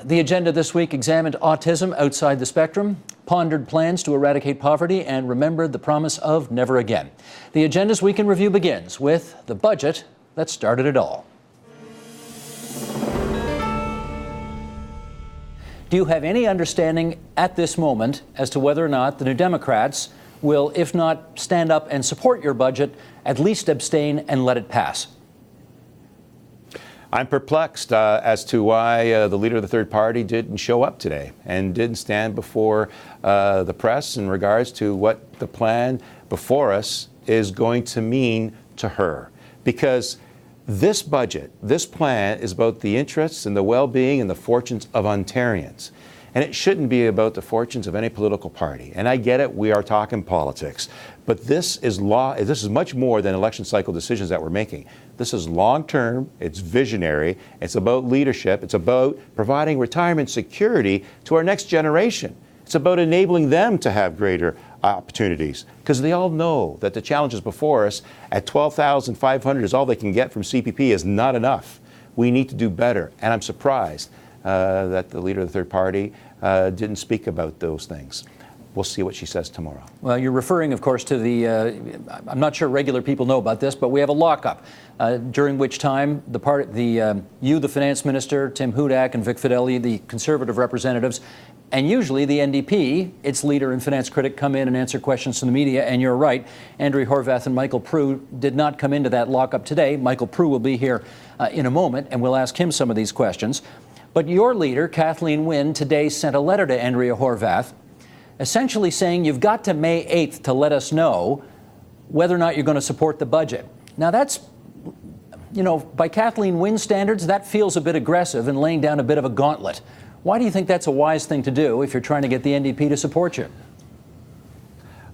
The agenda this week examined autism outside the spectrum, pondered plans to eradicate poverty, and remembered the promise of never again. The agenda's Week in Review begins with the budget that started it all. Do you have any understanding at this moment as to whether or not the New Democrats will, if not stand up and support your budget, at least abstain and let it pass? I'm perplexed as to why the leader of the third party didn't show up today and didn't stand before the press in regards to what the plan before us is going to mean to her. Because this budget, this plan is about the interests and the well-being and the fortunes of Ontarians. And it shouldn't be about the fortunes of any political party. And I get it, we are talking politics. But this is much more than election cycle decisions that we're making. This is long-term, it's visionary, it's about leadership, it's about providing retirement security to our next generation. It's about enabling them to have greater opportunities, because they all know that the challenges before us at $12,500 is all they can get from CPP is not enough. We need to do better, and I'm surprised that the leader of the third party didn't speak about those things. We'll see what she says tomorrow. Well, you're referring, of course, to the, I'm not sure regular people know about this, but we have a lockup, during which time you, the finance minister, Tim Hudak, and Vic Fideli, the Conservative representatives, and usually the NDP, its leader and finance critic, come in and answer questions from the media. And you're right, Andrea Horwath and Michael Prue did not come into that lockup today. Michael Prue will be here in a moment, and we'll ask him some of these questions. But your leader, Kathleen Wynne, today sent a letter to Andrea Horwath, essentially saying you've got to May 8th to let us know whether or not you're going to support the budget. Now that's, by Kathleen Wynne standards, that feels a bit aggressive and laying down a bit of a gauntlet. Why do you think that's a wise thing to do if you're trying to get the NDP to support you?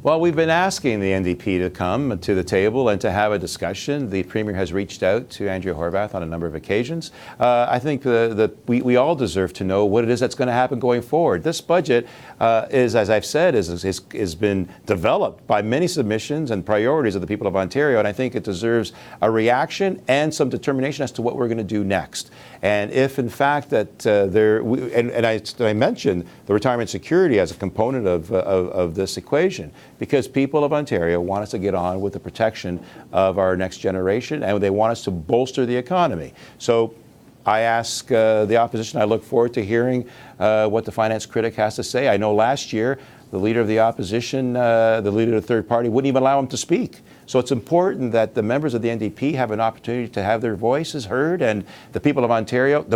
Well, we've been asking the NDP to come to the table and to have a discussion. The Premier has reached out to Andrea Horwath on a number of occasions. I think we all deserve to know what it is that's going to happen going forward. This budget is, as I've said, has been developed by many submissions and priorities of the people of Ontario, and I think it deserves a reaction and some determination as to what we're going to do next. And if, in fact, that I mentioned the retirement security as a component of this equation, because people of Ontario want us to get on with the protection of our next generation, and they want us to bolster the economy. So I ask the opposition, I look forward to hearing what the finance critic has to say. I know last year the leader of the opposition, the leader of the third party, wouldn't even allow him to speak. So it's important that the members of the NDP have an opportunity to have their voices heard, and the people of Ontario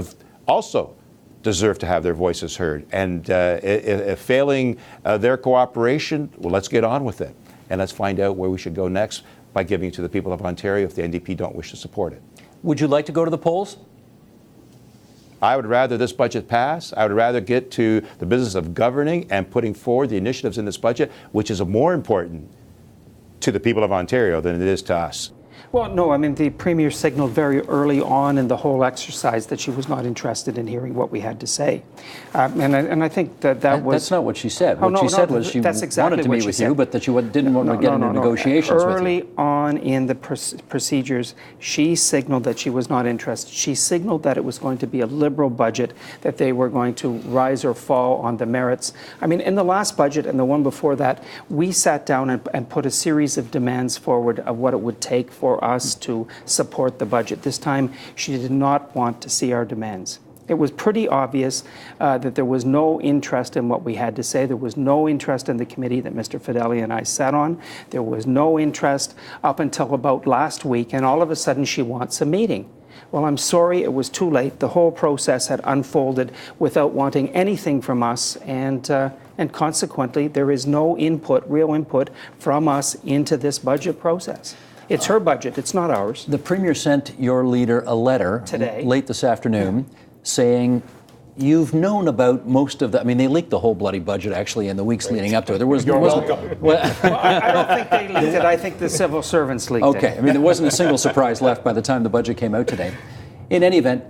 also deserve to have their voices heard. And if failing their cooperation, well, let's get on with it. And let's find out where we should go next by giving it to the people of Ontario if the NDP don't wish to support it. Would you like to go to the polls? I would rather this budget pass. I would rather get to the business of governing and putting forward the initiatives in this budget, which is more important to the people of Ontario than it is to us. Well, no, I mean, the Premier signaled very early on in the whole exercise that she was not interested in hearing what we had to say. And I think that was... That's not what she said. What she said was she wanted to meet with you, but that she didn't want to get into negotiations with you. Early on in the procedures, she signaled that she was not interested. She signaled that it was going to be a Liberal budget, that they were going to rise or fall on the merits. I mean, in the last budget and the one before that, we sat down and put a series of demands forward of what it would take for us to support the budget. This time, she did not want to see our demands. It was pretty obvious that there was no interest in what we had to say. There was no interest in the committee that Mr. Fideli and I sat on. There was no interest up until about last week, and all of a sudden she wants a meeting. Well, I'm sorry, it was too late. The whole process had unfolded without wanting anything from us, and consequently, there is no input, real input from us into this budget process. It's her budget, it's not ours. The Premier sent your leader a letter today, late this afternoon, saying you've known about most of the, I mean, they leaked the whole bloody budget actually in the weeks leading up to it. You're welcome. Well, I don't think they leaked it. I think the civil servants leaked it. Okay, I mean, there wasn't a single surprise left by the time the budget came out today. In any event,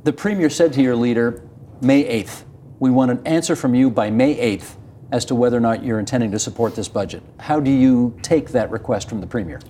the Premier said to your leader, May 8th, we want an answer from you by May 8th as to whether or not you're intending to support this budget. How do you take that request from the Premier?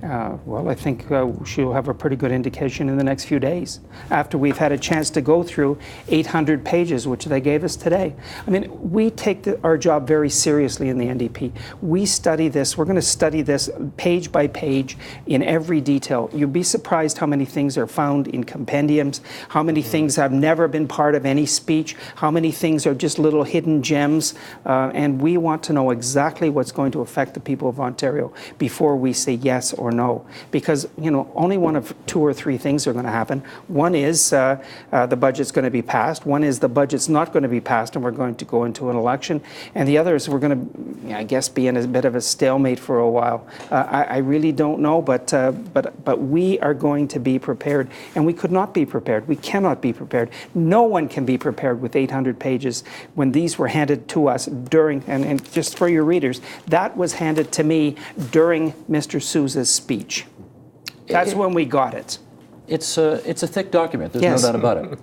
Well, I think she'll have a pretty good indication in the next few days, after we've had a chance to go through 800 pages, which they gave us today. I mean, we take our job very seriously in the NDP. We study this. We're going to study this page by page in every detail. You'd be surprised how many things are found in compendiums, how many things have never been part of any speech, how many things are just little hidden gems, and we want to know exactly what's going to affect the people of Ontario before we say yes or no. Because, you know, only one of 2 or 3 things are going to happen. One is the budget's going to be passed. One is the budget's not going to be passed and we're going to go into an election. And the other is we're going to, I guess, be in a bit of a stalemate for a while. I really don't know, but we are going to be prepared. And we could not be prepared. We cannot be prepared. No one can be prepared with 800 pages when these were handed to us during, and just for your readers, that was handed to me during Mr. Sousa's speech. That's when we got it. It's a thick document, there's Yes. no doubt about it.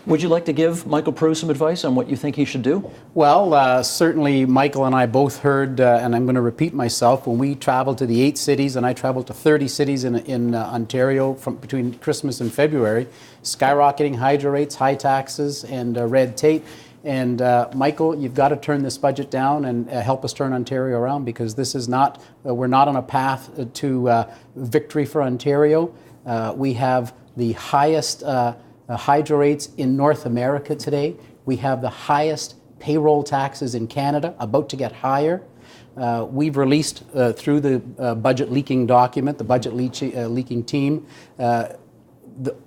Would you like to give Michael Prue some advice on what you think he should do? Well, certainly Michael and I both heard, and I'm going to repeat myself, when we traveled to the 8 cities, and I traveled to 30 cities in Ontario from between Christmas and February, skyrocketing hydro rates, high taxes, and red tape. And Michael, you've got to turn this budget down and help us turn Ontario around, because this is not, we're not on a path to victory for Ontario. We have the highest hydro rates in North America today. We have the highest payroll taxes in Canada, about to get higher. We've released through the budget leaking document, the budget leaking team,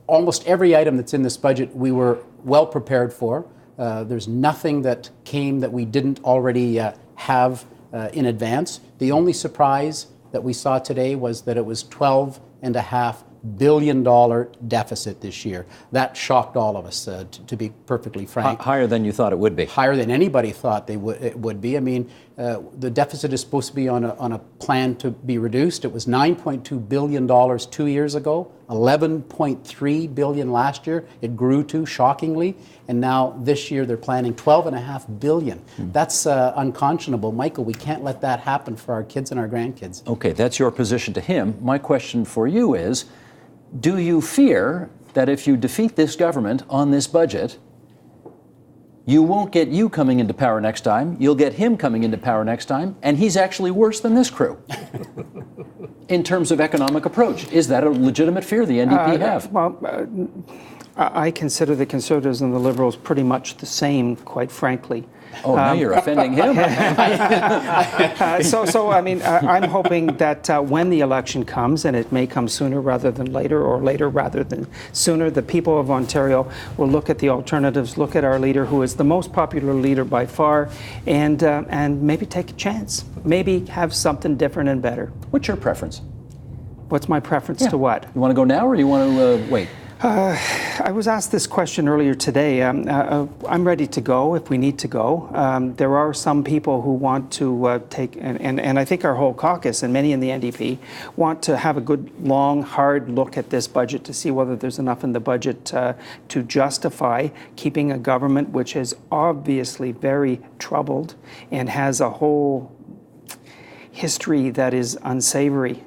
almost every item that's in this budget we were well prepared for. There's nothing that came that we didn't already have in advance. The only surprise that we saw today was that it was $12.5 billion deficit this year. That shocked all of us, to be perfectly frank. Higher than you thought it would be. Higher than anybody thought it would be. I mean, the deficit is supposed to be on a plan to be reduced. It was $9.2 billion 2 years ago, $11.3 billion last year. It grew to, shockingly, and now this year they're planning $12.5 billion. That's unconscionable. Michael, we can't let that happen for our kids and our grandkids. Okay, that's your position to him. My question for you is, do you fear that if you defeat this government on this budget, you won't get you coming into power next time, you'll get him coming into power next time, and he's actually worse than this crew in terms of economic approach? Is that a legitimate fear the NDP have? Well, I consider the Conservatives and the Liberals pretty much the same, quite frankly. Oh, now you're offending him. So I mean, I'm hoping that when the election comes, and it may come sooner rather than later, or later rather than sooner, the people of Ontario will look at the alternatives, look at our leader, who is the most popular leader by far, and maybe take a chance, maybe have something different and better. What's your preference? What's my preference to what? You want to go now or you want to wait? I was asked this question earlier today. I'm ready to go if we need to go. There are some people who want to take, and I think our whole caucus and many in the NDP want to have a good, long, hard look at this budget to see whether there's enough in the budget to justify keeping a government which is obviously very troubled and has a whole history that is unsavory,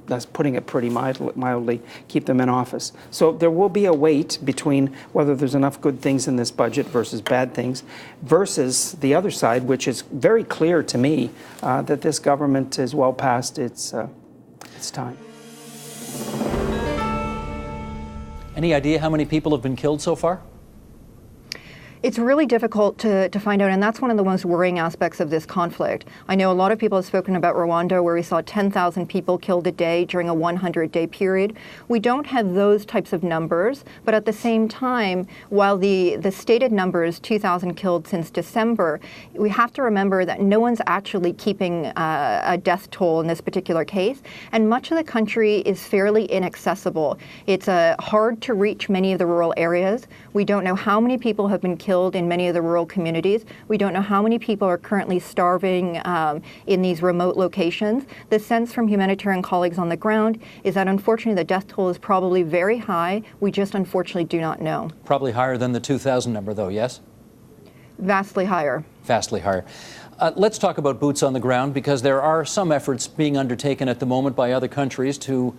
that's putting it pretty mildly, keep them in office. So there will be a wait between whether there's enough good things in this budget versus bad things, versus the other side, which is very clear to me that this government is well past its time. Any idea how many people have been killed so far? It's really difficult to find out, and that's one of the most worrying aspects of this conflict. I know a lot of people have spoken about Rwanda, where we saw 10,000 people killed a day during a 100-day period. We don't have those types of numbers, but at the same time, while the stated number is 2,000 killed since December, we have to remember that no one's actually keeping a death toll in this particular case, and much of the country is fairly inaccessible. It's hard to reach many of the rural areas. We don't know how many people have been killed in many of the rural communities. We don't know how many people are currently starving in these remote locations. The sense from humanitarian colleagues on the ground is that unfortunately the death toll is probably very high. We just unfortunately do not know. Probably higher than the 2,000 number, though, yes? Vastly higher. Vastly higher. Let's talk about boots on the ground, because there are some efforts being undertaken at the moment by other countries to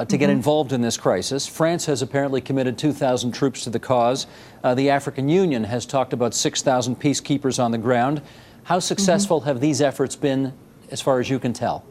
get involved in this crisis. France has apparently committed 2,000 troops to the cause. The African Union has talked about 6,000 peacekeepers on the ground. How successful have these efforts been, as far as you can tell?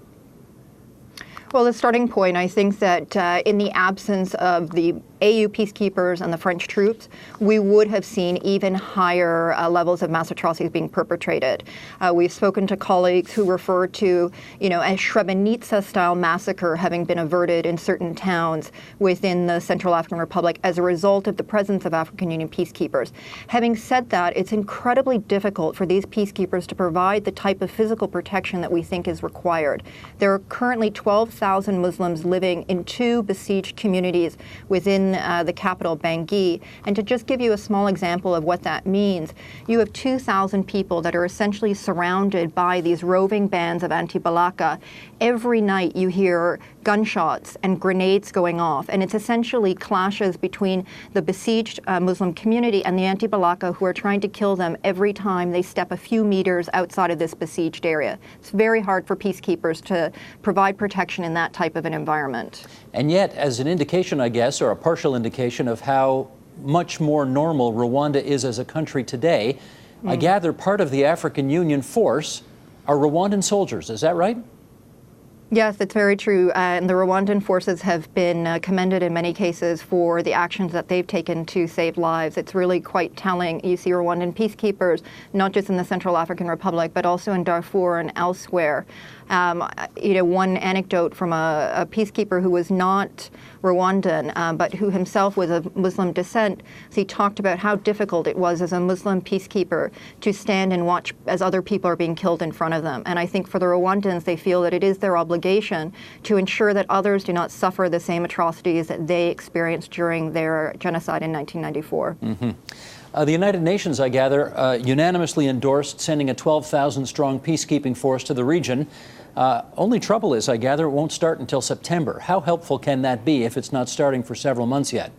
Well, the starting point, I think that in the absence of the AU peacekeepers and the French troops, we would have seen even higher levels of mass atrocities being perpetrated. We've spoken to colleagues who refer to, a Srebrenica-style massacre having been averted in certain towns within the Central African Republic as a result of the presence of African Union peacekeepers. Having said that, it's incredibly difficult for these peacekeepers to provide the type of physical protection that we think is required. There are currently 12,000 Muslims living in 2 besieged communities within the capital, Bangui. And to just give you a small example of what that means, you have 2,000 people that are essentially surrounded by these roving bands of anti-Balaka. Every night you hear gunshots and grenades going off, and it's essentially clashes between the besieged Muslim community and the anti-Balaka, who are trying to kill them every time they step a few meters outside of this besieged area. It's very hard for peacekeepers to provide protection in that type of an environment. And yet, as an indication, I guess, or a partial indication of how much more normal Rwanda is as a country today, I gather part of the African Union force are Rwandan soldiers. Is that right? Yes, it's very true. And the Rwandan forces have been commended in many cases for the actions that they've taken to save lives. It's really quite telling. You see Rwandan peacekeepers, not just in the Central African Republic, but also in Darfur and elsewhere. One anecdote from a peacekeeper who was not Rwandan, but who himself was of Muslim descent. So he talked about how difficult it was as a Muslim peacekeeper to stand and watch as other people are being killed in front of them. And I think for the Rwandans, they feel that it is their obligation to ensure that others do not suffer the same atrocities that they experienced during their genocide in 1994. The United Nations, I gather, unanimously endorsed sending a 12,000-strong peacekeeping force to the region. Only trouble is, I gather, it won't start until September. How helpful can that be if it's not starting for several months yet?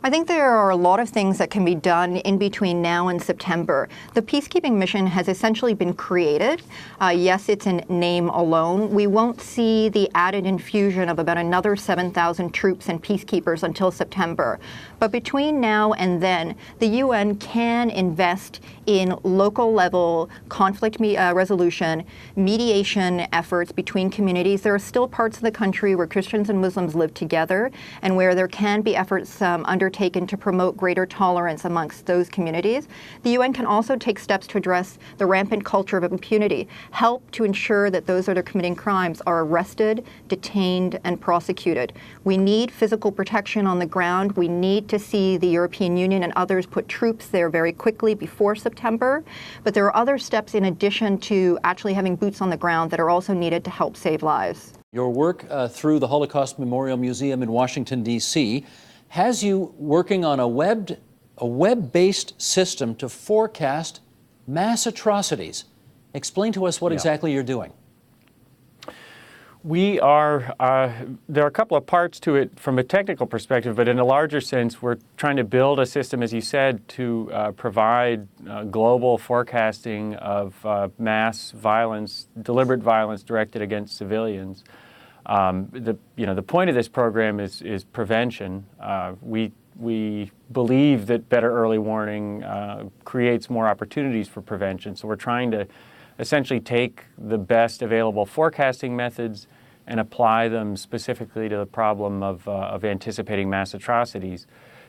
I think there are a lot of things that can be done in between now and September. The peacekeeping mission has essentially been created. Yes, it's in name alone. We won't see the added infusion of about another 7,000 troops and peacekeepers until September. But between now and then, the UN can invest in local level conflict resolution, mediation efforts between communities. There are still parts of the country where Christians and Muslims live together, and where there can be efforts undertaken to promote greater tolerance amongst those communities. The UN can also take steps to address the rampant culture of impunity, help to ensure that those that are committing crimes are arrested, detained, and prosecuted. We need physical protection on the ground. We need to see the European Union and others put troops there very quickly before September. But there are other steps in addition to actually having boots on the ground that are also needed to help save lives. Your work through the Holocaust Memorial Museum in Washington, D.C., has you working on a web-based system to forecast mass atrocities. Explain to us what exactly you're doing. We are, there are a couple of parts to it from a technical perspective, but in a larger sense, we're trying to build a system, as you said, to provide global forecasting of mass violence, deliberate violence directed against civilians. The point of this program is prevention. We believe that better early warning creates more opportunities for prevention. So we're trying to essentially take the best available forecasting methods and apply them specifically to the problem of anticipating mass atrocities.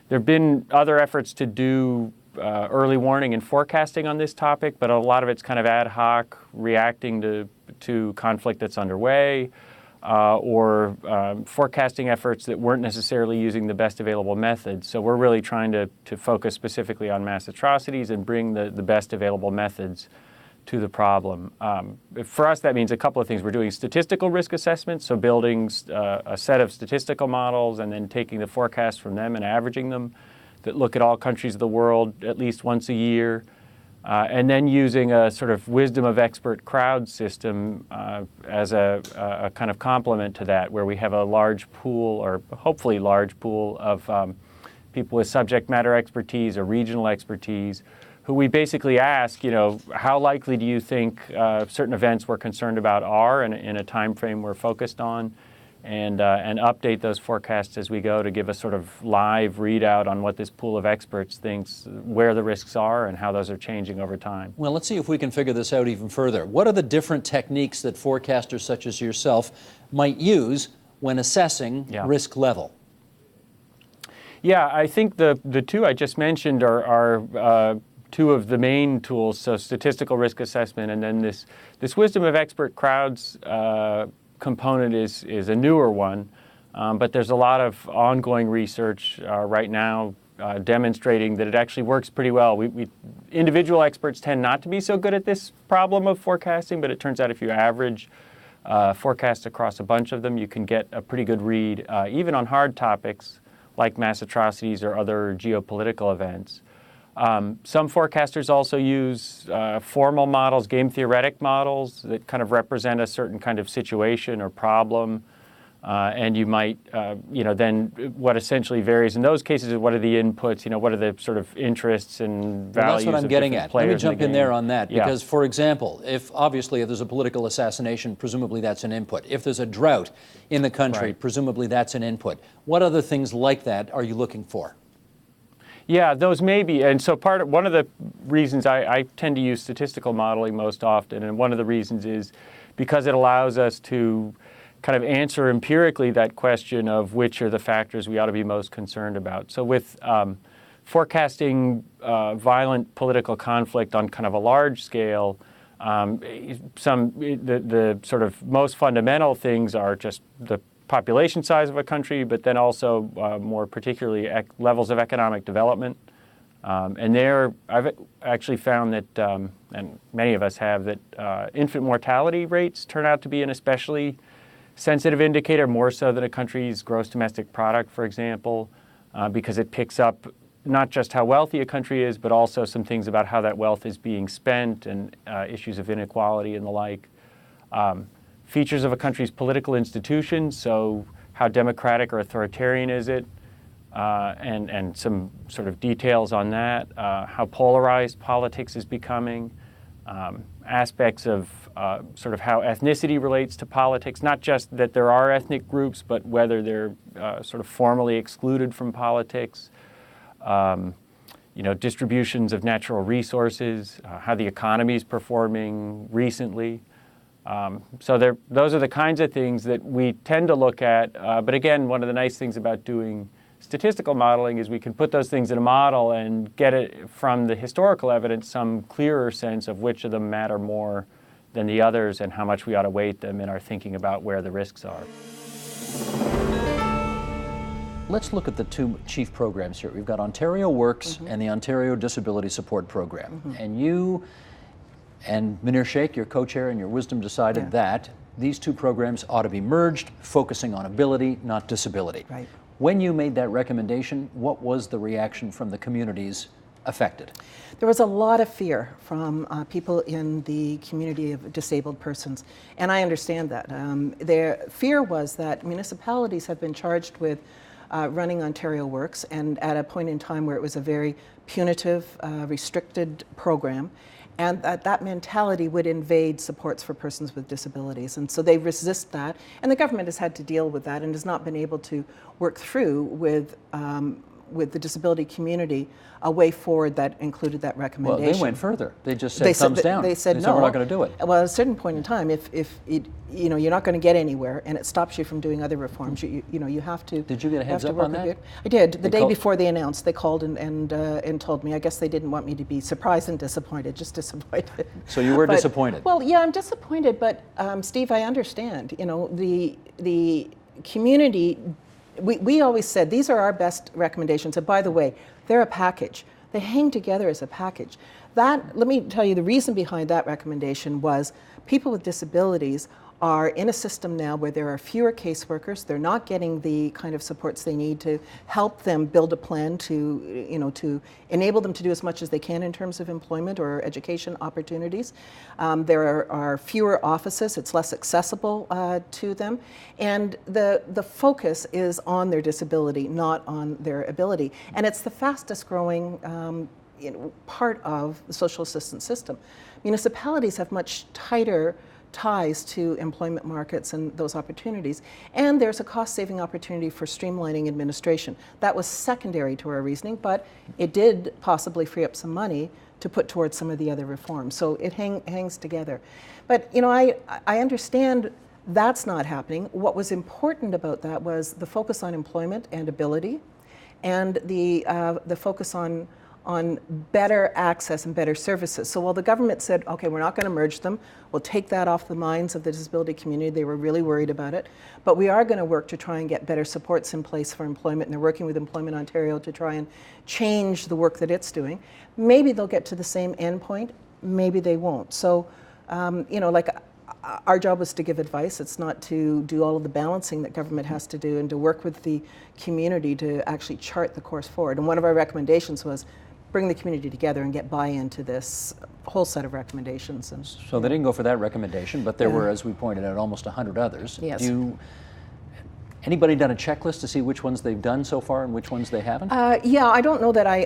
There have been other efforts to do early warning and forecasting on this topic, but a lot of it's kind of ad hoc, reacting to conflict that's underway, or forecasting efforts that weren't necessarily using the best available methods. So we're really trying to focus specifically on mass atrocities and bring the best available methods to the problem. For us, that means a couple of things. We're doing statistical risk assessments, so building a set of statistical models and then taking the forecasts from them and averaging them that look at all countries of the world at least once a year. And then using a sort of wisdom of expert crowd system as a kind of complement to that, where we have a large pool, or hopefully large pool, of people with subject matter expertise or regional expertise who we basically ask, how likely do you think certain events we're concerned about are in a time frame we're focused on, and update those forecasts as we go to give a sort of live readout on what this pool of experts thinks, where the risks are and how those are changing over time. Well, let's see if we can figure this out even further. What are the different techniques that forecasters such as yourself might use when assessing risk level? Yeah, I think the two I just mentioned are two of the main tools, so statistical risk assessment, and then this wisdom of expert crowds component is a newer one, but there's a lot of ongoing research right now demonstrating that it actually works pretty well. Individual experts tend not to be so good at this problem of forecasting, but it turns out if you average forecasts across a bunch of them, you can get a pretty good read, even on hard topics like mass atrocities or other geopolitical events. Some forecasters also use formal models, game theoretic models that kind of represent a certain kind of situation or problem. And you might, then what essentially varies in those cases is what are the inputs, what are the sort of interests and values Well, that's what I'm of getting different at. Let me players jump the in there game. on that, Yeah. because, for example, if there's a political assassination, presumably that's an input. If there's a drought in the country, Right. presumably that's an input. What other things like that are you looking for? Yeah, those may be. And so one of the reasons I tend to use statistical modeling most often, and one of the reasons is because it allows us to kind of answer empirically that question of which are the factors we ought to be most concerned about. So with forecasting violent political conflict on kind of a large scale, the sort of most fundamental things are just the population size of a country, but then also more particularly levels of economic development. And there, I've actually found that, and many of us have, that infant mortality rates turn out to be an especially sensitive indicator, more so than a country's gross domestic product, for example, because it picks up not just how wealthy a country is, but also some things about how that wealth is being spent and issues of inequality and the like. Features of a country's political institutions, so how democratic or authoritarian is it, and some sort of details on that, how polarized politics is becoming, aspects of sort of how ethnicity relates to politics, not just that there are ethnic groups, but whether they're sort of formally excluded from politics, distributions of natural resources, how the economy is performing recently. So those are the kinds of things that we tend to look at. But again, one of the nice things about doing statistical modeling is we can put those things in a model and get it from the historical evidence some clearer sense of which of them matter more than the others and how much we ought to weight them in our thinking about where the risks are. Let's look at the two chief programs here. We've got Ontario Works and the Ontario Disability Support Program. And you and Munir Sheikh, your co-chair, and your wisdom decided that these two programs ought to be merged, focusing on ability, not disability. Right. When you made that recommendation, what was the reaction from the communities affected? There was a lot of fear from people in the community of disabled persons, and I understand that. Their fear was that municipalities have been charged with running Ontario Works, and at a point in time where it was a very punitive, restricted program, and that mentality would invade supports for persons with disabilities. And so they resist that, and the government has had to deal with that and has not been able to work through with the disability community a way forward that included that recommendation. Well, they went further. They just said thumbs down. They said no. We're not going to do it. Well, at a certain point in time, if you're not going to get anywhere, and it stops you from doing other reforms, you have to. Did you get a heads up on that? I did. The day before they announced, they called and told me. I guess they didn't want me to be surprised and disappointed, just disappointed. So you were disappointed. Well, yeah, I'm disappointed, but Steve, I understand. The community. We always said these are our best recommendations, and by the way, they're a package. They hang together as a package. Let me tell you, the reason behind that recommendation was people with disabilities are in a system now where there are fewer caseworkers. They're not getting the kind of supports they need to help them build a plan to enable them to do as much as they can in terms of employment or education opportunities. There are fewer offices. It's less accessible to them. And the focus is on their disability, not on their ability. And it's the fastest growing part of the social assistance system. Municipalities have much tighter ties to employment markets and those opportunities. And there's a cost-saving opportunity for streamlining administration. That was secondary to our reasoning, but it did possibly free up some money to put towards some of the other reforms. So it hangs together. But I understand that's not happening. What was important about that was the focus on employment and ability, and the focus on better access and better services. So while the government said, okay, we're not going to merge them, we'll take that off the minds of the disability community, they were really worried about it, but we are going to work to try and get better supports in place for employment, and they're working with Employment Ontario to try and change the work that it's doing. Maybe they'll get to the same endpoint, maybe they won't. So, our job was to give advice. It's not to do all of the balancing that government has to do, and to work with the community to actually chart the course forward. And one of our recommendations was bring the community together and get buy-in to this whole set of recommendations. And so they didn't go for that recommendation, but there were, as we pointed out, almost 100 others. Yes. Anybody done a checklist to see which ones they've done so far and which ones they haven't? Yeah, I don't know that I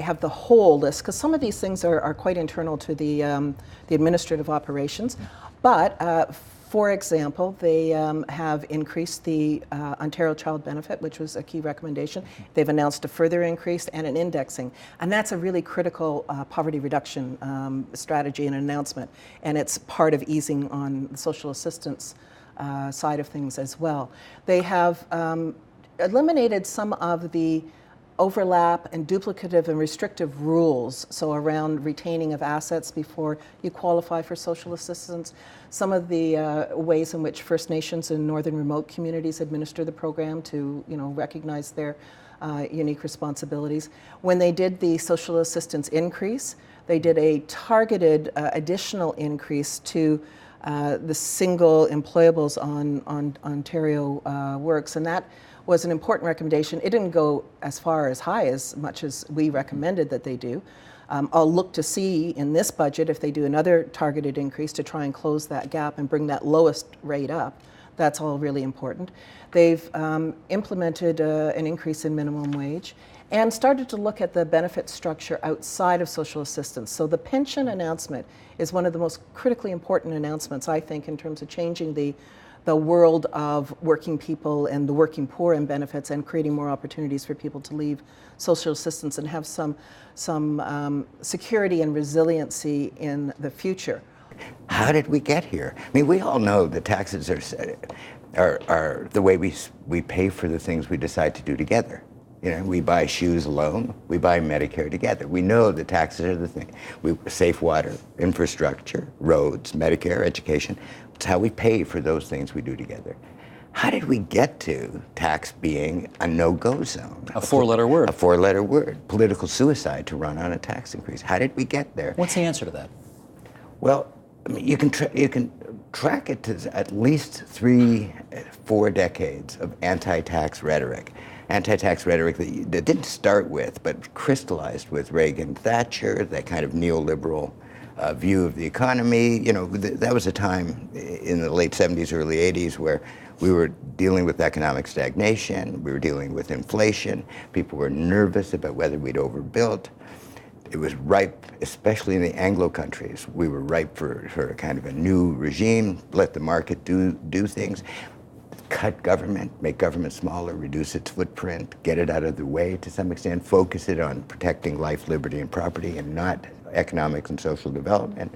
have the whole list, because some of these things are quite internal to the administrative operations. But for example, they have increased the Ontario Child Benefit, which was a key recommendation. They've announced a further increase and an indexing, and that's a really critical poverty reduction strategy and announcement, and it's part of easing on the social assistance side of things as well. They have eliminated some of the overlap and duplicative and restrictive rules, so around retaining of assets before you qualify for social assistance, some of the ways in which First Nations and northern remote communities administer the program to recognize their unique responsibilities. When they did the social assistance increase, they did a targeted additional increase to the single employables on Ontario Works, and that was an important recommendation. It didn't go as far as high as much as we recommended that they do. I'll look to see in this budget if they do another targeted increase to try and close that gap and bring that lowest rate up. That's all really important. They've implemented an increase in minimum wage and started to look at the benefit structure outside of social assistance. So the pension announcement is one of the most critically important announcements, I think, in terms of changing the world of working people and the working poor in benefits, and creating more opportunities for people to leave social assistance and have some security and resiliency in the future. How did we get here? I mean, we all know that taxes are the way we pay for the things we decide to do together. We buy shoes alone, we buy Medicare together. We know that taxes are the thing. Safe water, infrastructure, roads, Medicare, education. It's how we pay for those things we do together. How did we get to tax being a no-go zone? A four-letter word. A four-letter word. Political suicide to run on a tax increase. How did we get there? What's the answer to that? Well, I mean, you can track it to at least 3-4 decades of anti-tax rhetoric. Anti-tax rhetoric that didn't start with, but crystallized with Reagan, Thatcher, that kind of neoliberal view of the economy. That was a time in the late 70s, early 80s where we were dealing with economic stagnation, we were dealing with inflation, people were nervous about whether we'd overbuilt. It was ripe, especially in the Anglo countries. We were ripe for a kind of a new regime, let the market do things. Cut government, make government smaller, reduce its footprint, get it out of the way to some extent, focus it on protecting life, liberty, and property, and not economic and social development.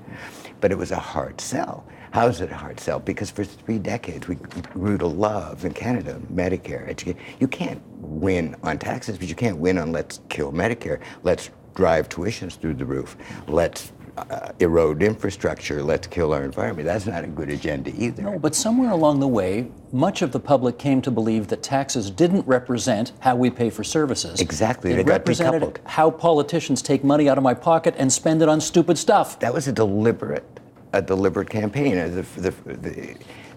But it was a hard sell. How is it a hard sell? Because for 3 decades we grew to love in Canada Medicare, education. You can't win on taxes, but you can't win on let's kill Medicare, let's drive tuitions through the roof, let's erode infrastructure, let's kill our environment. That's not a good agenda either. No, but somewhere along the way, much of the public came to believe that taxes didn't represent how we pay for services. Exactly, It they got represented decoupled. how politicians take money out of my pocket and spend it on stupid stuff. That was a deliberate campaign.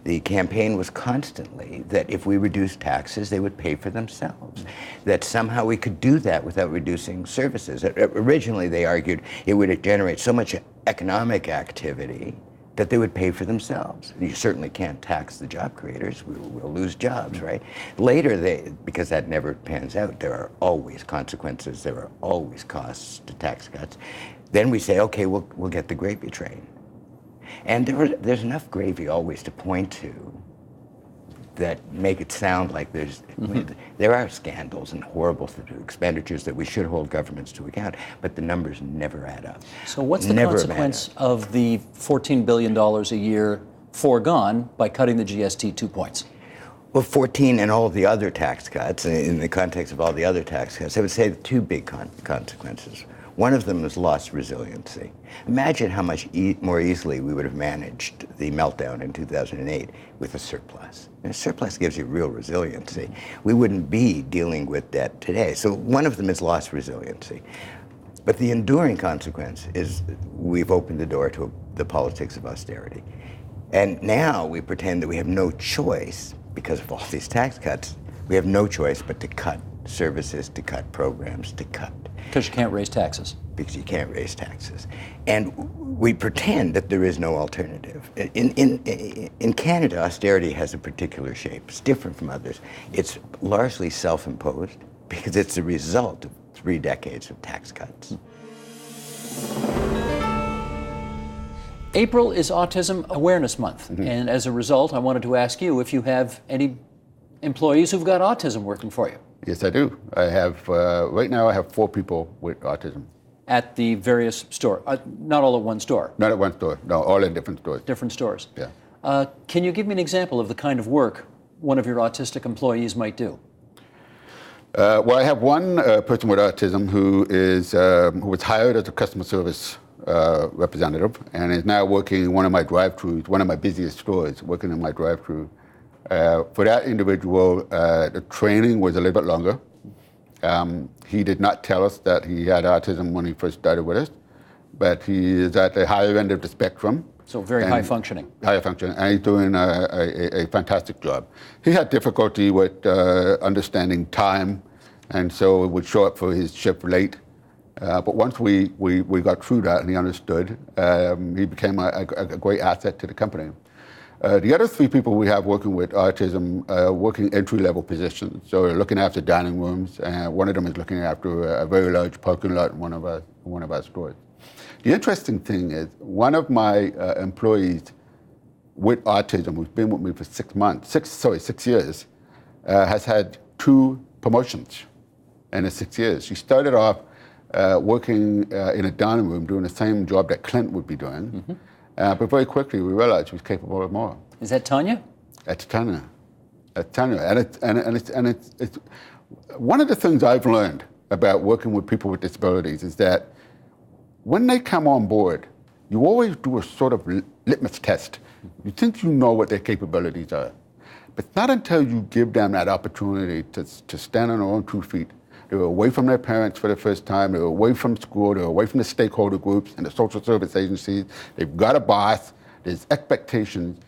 The campaign was constantly that if we reduced taxes, they would pay for themselves. That somehow we could do that without reducing services. Originally, they argued it would generate so much economic activity that they would pay for themselves. You certainly can't tax the job creators. We'll lose jobs, right? Later, because that never pans out, there are always consequences. There are always costs to tax cuts. Then we say, okay, we'll get the gravy train. And there's enough gravy always to point to that make it sound like there are scandals and horrible expenditures that we should hold governments to account, but the numbers never add up. So what's the consequence of the $14 billion a year foregone by cutting the GST 2 points? Well, 14 and all the other tax cuts, in the context of all the other tax cuts, I would say two big consequences. One of them is lost resiliency. Imagine how much more easily we would have managed the meltdown in 2008 with a surplus. And a surplus gives you real resiliency. We wouldn't be dealing with debt today. So one of them is lost resiliency. But the enduring consequence is we've opened the door to the politics of austerity. And now we pretend that we have no choice because of all these tax cuts. We have no choice but to cut services, to cut programs, to cut. Because you can't raise taxes. Because you can't raise taxes. And we pretend that there is no alternative. In Canada, austerity has a particular shape. It's different from others. It's largely self-imposed because it's the result of 3 decades of tax cuts. April is Autism Awareness Month. And as a result, I wanted to ask you if you have any employees who've got autism working for you. Yes, I do. I have, right now I have 4 people with autism. At the various stores, not all at one store? Not at one store, no, all in different stores. Different stores? Yeah. Can you give me an example of the kind of work one of your autistic employees might do? Well, I have one person with autism who was hired as a customer service representative and is now working in one of my drive-thrus, one of my busiest stores, working in my drive-thru. For that individual, the training was a little bit longer. He did not tell us that he had autism when he first started with us, but he is at the higher end of the spectrum. So very high functioning. High functioning, and he's doing a fantastic job. He had difficulty with understanding time, and so it would show up for his shift late. But once we got through that and he understood, he became a great asset to the company. The other 3 people we have working with autism working entry-level positions. So they're looking after dining rooms, and one of them is looking after a very large parking lot in one of our stores. The interesting thing is, one of my employees with autism, who's been with me for 6 years, has had 2 promotions in the 6 years. She started off working in a dining room doing the same job that Clint would be doing. But very quickly we realized she was capable of more. Is that Tanya? That's Tanya. That's Tanya. And it's one of the things I've learned about working with people with disabilities is that when they come on board, you always do a sort of litmus test. You think you know what their capabilities are. But it's not until you give them that opportunity to stand on their own 2 feet. They're away from their parents for the first time. They're away from school. They're away from the stakeholder groups and the social service agencies. They've got a boss. There's expectations.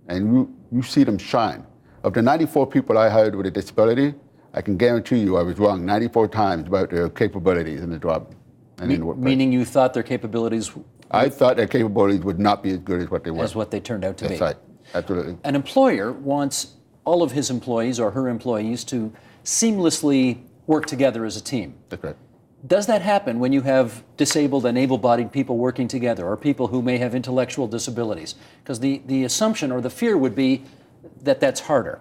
And you see them shine. Of the 94 people I hired with a disability, I can guarantee you I was wrong 94 times about their capabilities in the job. And in the workplace. Meaning you thought their capabilities... I thought their capabilities would not be as good as what they were. As what they turned out to be. That's right. Absolutely. An employer wants all of his employees or her employees to seamlessly work together as a team. That's right. Does that happen when you have disabled and able-bodied people working together, or people who may have intellectual disabilities? Because the assumption or the fear would be that that's harder.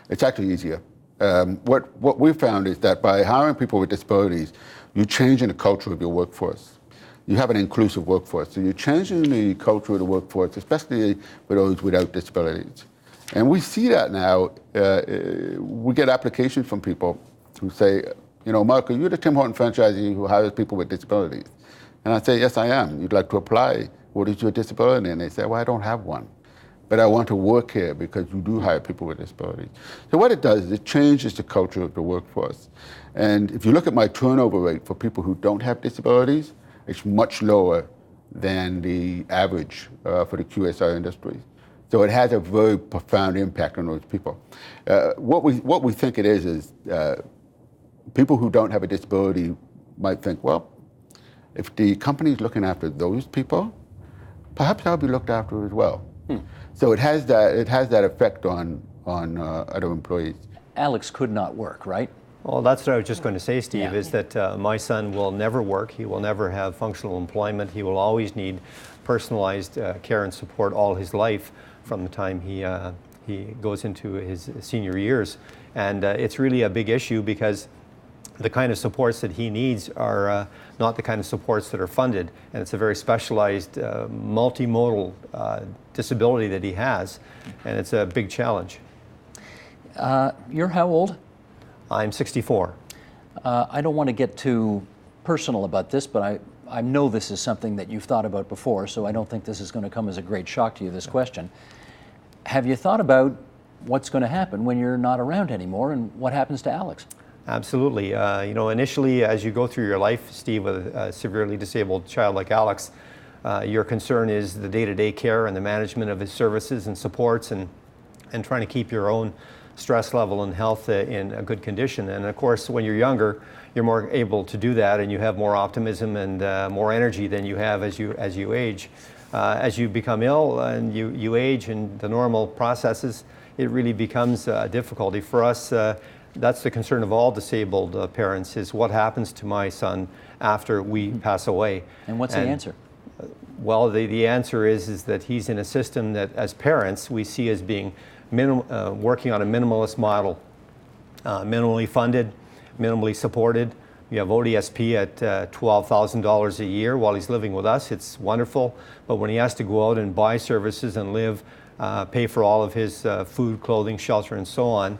It's actually easier. What we've found is that by hiring people with disabilities, you're changing the culture of your workforce. You have an inclusive workforce. So you're changing the culture of the workforce, especially for those without disabilities. And we see that now. We get applications from people who say, you know, Mark, are you the Tim Horton franchisee who hires people with disabilities? And I say, yes, I am. You'd like to apply. What is your disability? And they say, well, I don't have one. But I want to work here because you do hire people with disabilities. So what it does is it changes the culture of the workforce. And if you look at my turnover rate for people who don't have disabilities, it's much lower than the average for the QSR industry. So it has a very profound impact on those people. What we think it is people who don't have a disability might think, well, if the company's looking after those people, perhaps I'll be looked after as well. So it has that effect on other employees. Alex could not work, right? Well, that's what I was just going to say, Steve, Yeah. is that my son will never work. He will never have functional employment. He will always need personalized care and support all his life from the time he goes into his senior years. And it's really a big issue because the kind of supports that he needs are not the kind of supports that are funded. And it's a very specialized, multimodal disability that he has. And it's a big challenge. You're how old? I'm 64. I don't want to get too personal about this, but I know this is something that you've thought about before, so I don't think this is going to come as a great shock to you, this question. Have you thought about what's going to happen when you're not around anymore and what happens to Alex? Absolutely. You know, initially, as you go through your life, Steve, with a severely disabled child like Alex, your concern is the day-to-day care and the management of his services and supports and trying to keep your own stress level and health in a good condition. And of course, when you're younger, you're more able to do that and you have more optimism and more energy than you have as you age. As you become ill and you age and the normal processes, it really becomes a difficulty. For us, that's the concern of all disabled parents, is what happens to my son after we pass away. And what's the answer? Well, the answer is that he's in a system that as parents we see as being working on a minimalist model, minimally funded, minimally supported. We have ODSP at $12,000 a year while he's living with us. It's wonderful, but when he has to go out and buy services and live, pay for all of his food, clothing, shelter, and so on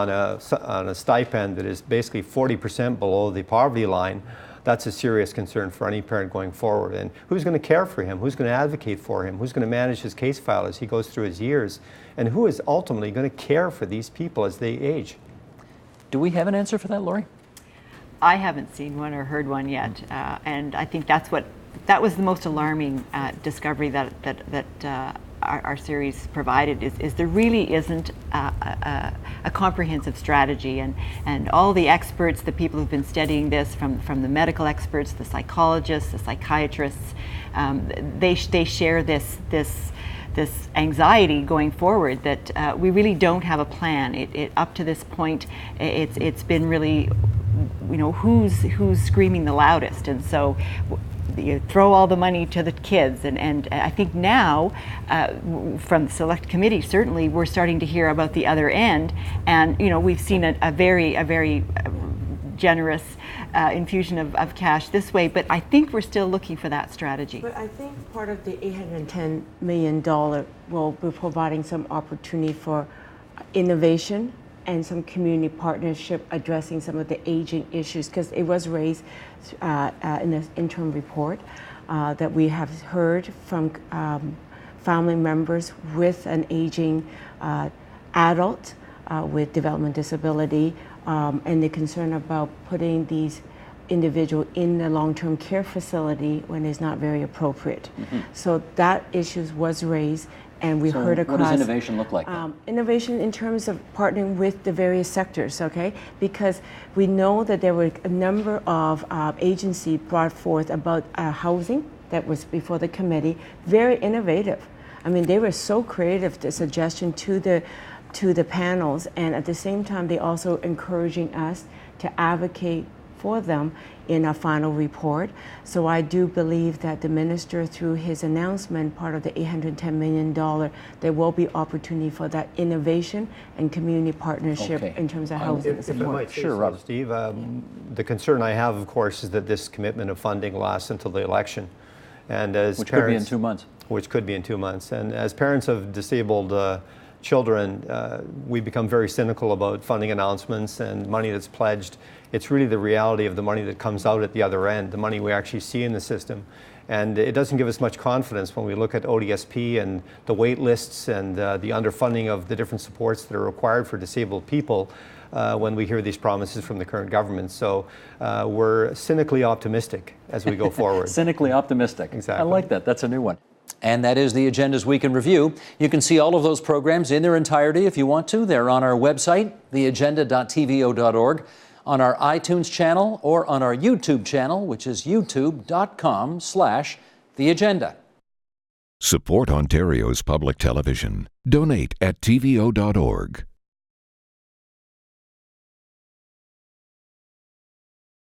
a stipend that is basically 40% below the poverty line, that's a serious concern for any parent going forward. And who's going to care for him? Who's going to advocate for him? Who's going to manage his case file as he goes through his years? And who is ultimately going to care for these people as they age? Do we have an answer for that, Lori? I haven't seen one or heard one yet, and I think that was the most alarming discovery that our series provided is there really isn't a comprehensive strategy, and all the experts, the people who've been studying this, from the medical experts, the psychologists, the psychiatrists, they share this anxiety going forward that we really don't have a plan. It up to this point, it's been really, you know, who's screaming the loudest, and so you throw all the money to the kids, and I think now from the select committee, certainly we're starting to hear about the other end, and you know, we've seen a very generous infusion of cash this way, but I think we're still looking for that strategy. But I think part of the $810 million will be providing some opportunity for innovation and some community partnership addressing some of the aging issues, because it was raised in the interim report that we have heard from family members with an aging adult with development disability, and the concern about putting these individual in a long-term care facility when it's not very appropriate. Mm-hmm. So that issue was raised, and we heard across. What does innovation look like? Innovation in terms of partnering with the various sectors, okay? Because we know that there were a number of agencies brought forth about housing that was before the committee, very innovative. I mean, they were so creative, the suggestion to the panels, and at the same time, they also encouraging us to advocate for them in a final report. So I do believe that the minister, through his announcement, part of the $810 million, there will be opportunity for that innovation and community partnership in terms of housing support. If I might say sure, so, Robert. Steve, the concern I have, of course, is that this commitment of funding lasts until the election. And as Which parents, could be in 2 months. Which could be in 2 months. And as parents of disabled children, we become very cynical about funding announcements and money that's pledged. It's really the reality of the money that comes out at the other end, the money we actually see in the system. And it doesn't give us much confidence when we look at ODSP and the wait lists and the underfunding of the different supports that are required for disabled people when we hear these promises from the current government. So we're cynically optimistic as we go forward. Cynically optimistic. Exactly. I like that. That's a new one. And that is the Agenda's Week in Review. You can see all of those programs in their entirety if you want to. They're on our website, theagenda.tvo.org, on our iTunes channel, or on our YouTube channel, which is youtube.com/theagenda. Support Ontario's public television. Donate at tvo.org.